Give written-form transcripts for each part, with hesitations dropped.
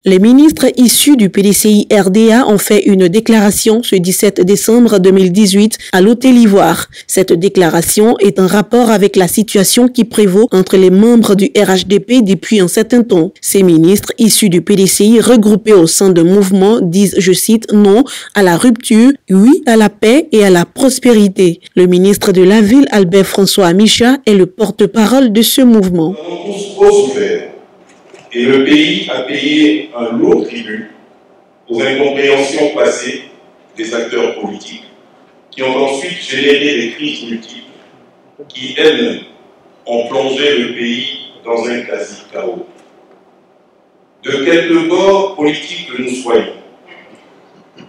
Les ministres issus du PDCI RDA ont fait une déclaration ce 17 décembre 2018 à l'Hôtel Ivoire. Cette déclaration est en rapport avec la situation qui prévaut entre les membres du RHDP depuis un certain temps. Ces ministres issus du PDCI regroupés au sein d'un mouvement disent, je cite, non à la rupture, oui à la paix et à la prospérité. Le ministre de la Ville, Albert François Micha, est le porte-parole de ce mouvement. Nous avons tous trop souffert. Et le pays a payé un lourd tribut aux incompréhensions passées des acteurs politiques qui ont ensuite généré des crises multiples qui, elles-mêmes, ont plongé le pays dans un quasi-chaos. De quelque bord politique que nous soyons,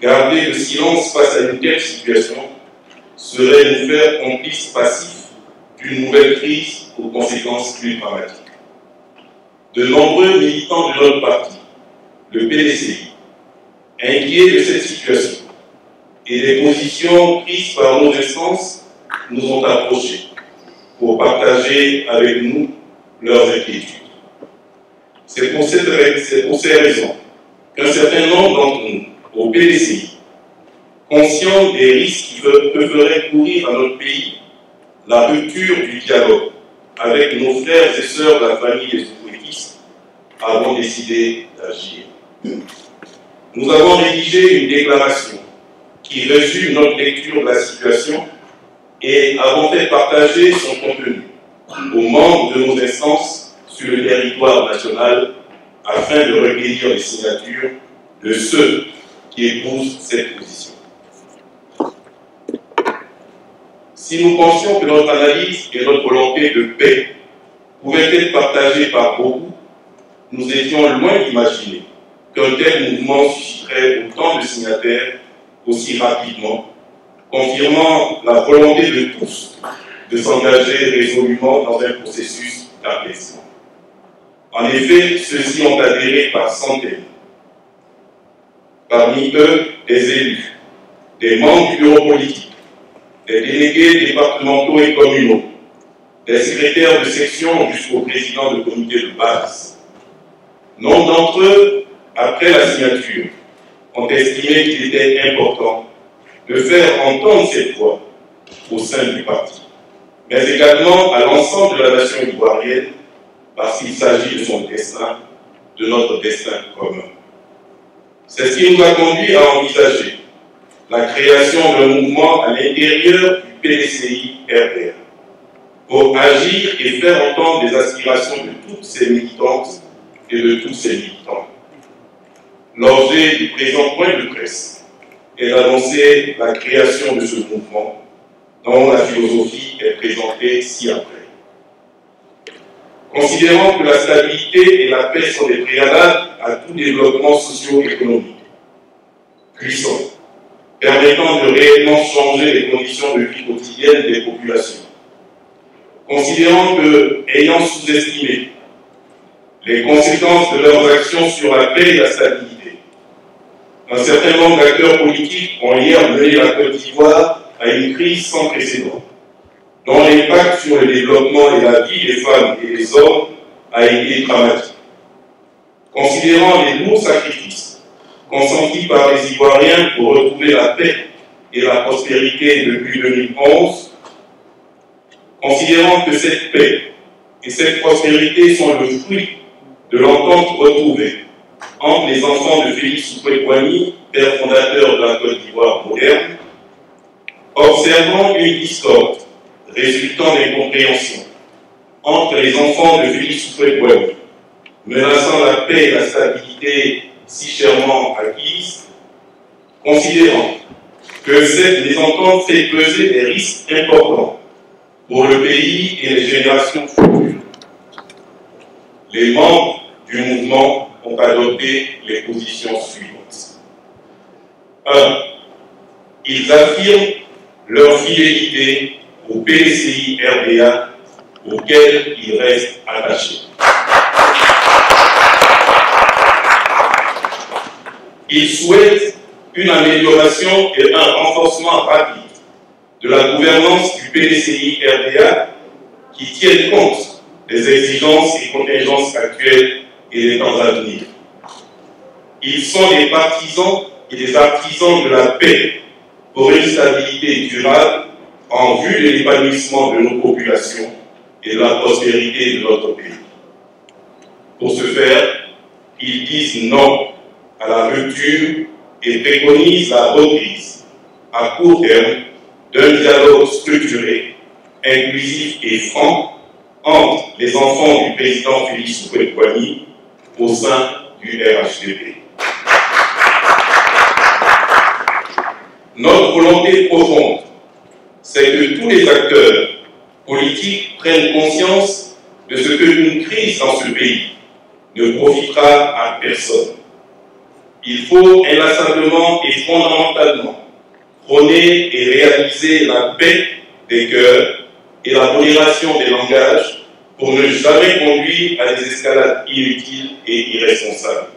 garder le silence face à une telle situation serait nous faire complices passifs d'une nouvelle crise aux conséquences plus dramatiques. De nombreux militants de notre parti, le PDCI, inquiets de cette situation et des positions prises par nos instances, nous ont approchés pour partager avec nous leurs inquiétudes. C'est pour ces raisons qu'un certain nombre d'entre nous, au PDCI, conscients des risques qui peuvent courir à notre pays, la rupture du dialogue avec nos frères et sœurs de la famille des ouvriers, avons décidé d'agir. Nous avons rédigé une déclaration qui résume notre lecture de la situation et avons fait partager son contenu aux membres de nos instances sur le territoire national afin de recueillir les signatures de ceux qui épousent cette position. Si nous pensions que notre analyse et notre volonté de paix pouvaient être partagées par beaucoup, nous étions loin d'imaginer qu'un tel mouvement susciterait autant de signataires aussi rapidement, confirmant la volonté de tous de s'engager résolument dans un processus d'apaisement. En effet, ceux-ci ont adhéré par centaines. Parmi eux, des élus, des membres du bureau politique, des délégués départementaux et communaux, des secrétaires de section jusqu'au président de comité de base. Nombre d'entre eux, après la signature, ont estimé qu'il était important de faire entendre cette voix au sein du parti, mais également à l'ensemble de la nation ivoirienne, parce qu'il s'agit de son destin, de notre destin commun. C'est ce qui nous a conduit à envisager la création d'un mouvement à l'intérieur du PDCI RDA pour agir et faire entendre les aspirations de toutes ces militantes et de tous ces militants. L'objet du présent point de presse est d'annoncer la création de ce mouvement dont la philosophie est présentée ci-après. Considérant que la stabilité et la paix sont des préalables à tout développement socio-économique puissant, permettant de réellement changer les conditions de vie quotidienne des populations. Considérant que, ayant sous-estimé les conséquences de leurs actions sur la paix et la stabilité, un certain nombre d'acteurs politiques ont hier mené la Côte d'Ivoire à une crise sans précédent, dont l'impact sur le développement et la vie des femmes et des hommes a été dramatique. Considérant les lourds sacrifices consentis par les Ivoiriens pour retrouver la paix et la prospérité depuis 2011, considérant que cette paix et cette prospérité sont le fruit de l'entente retrouvée entre les enfants de Félix Houphouët-Boigny, père fondateur de la Côte d'Ivoire moderne, observant une discorde résultant d'incompréhension entre les enfants de Félix Houphouët-Boigny, menaçant la paix et la stabilité si chèrement acquises, considérant que cette mésentente fait peser des risques importants pour le pays et les générations futures. Les membres du mouvement ont adopté les positions suivantes. 1. Ils affirment leur fidélité au PDCI RDA auquel ils restent attachés. Ils souhaitent une amélioration et un renforcement rapide de la gouvernance du PDCI RDA qui tienne compte des exigences et contingences actuelles et des temps à venir. Ils sont des partisans et des artisans de la paix pour une stabilité durable en vue de l'épanouissement de nos populations et de la prospérité de notre pays. Pour ce faire, ils disent non à la rupture et préconisent la reprise à court terme d'un dialogue structuré, inclusif et franc entre les enfants du président Félix Houphouët-Boigny au sein du RHDP. Notre volonté profonde, c'est que tous les acteurs politiques prennent conscience de ce qu'une crise dans ce pays ne profitera à personne. Il faut inlassablement et fondamentalement prôner et réaliser la paix des cœurs et la modération des langages pour ne jamais conduire à des escalades inutiles et irresponsables.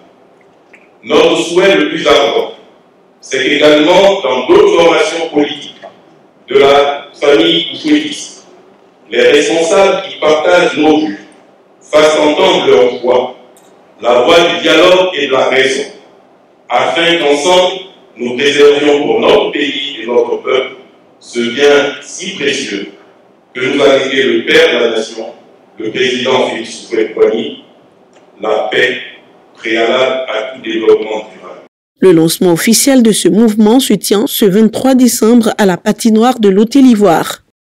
Notre souhait le plus ardent, c'est qu'également dans d'autres formations politiques de la famille houphouëtiste, les responsables qui partagent nos vues fassent entendre leur voix, la voix du dialogue et de la raison, afin qu'ensemble, nous préservions pour notre pays et notre peuple ce bien si précieux que nous a légué le Père de la Nation, le président Félix Houphouët-Boigny, la paix préalable à tout développement durable. Le lancement officiel de ce mouvement se tient ce 23 décembre à la patinoire de l'Hôtel Ivoire.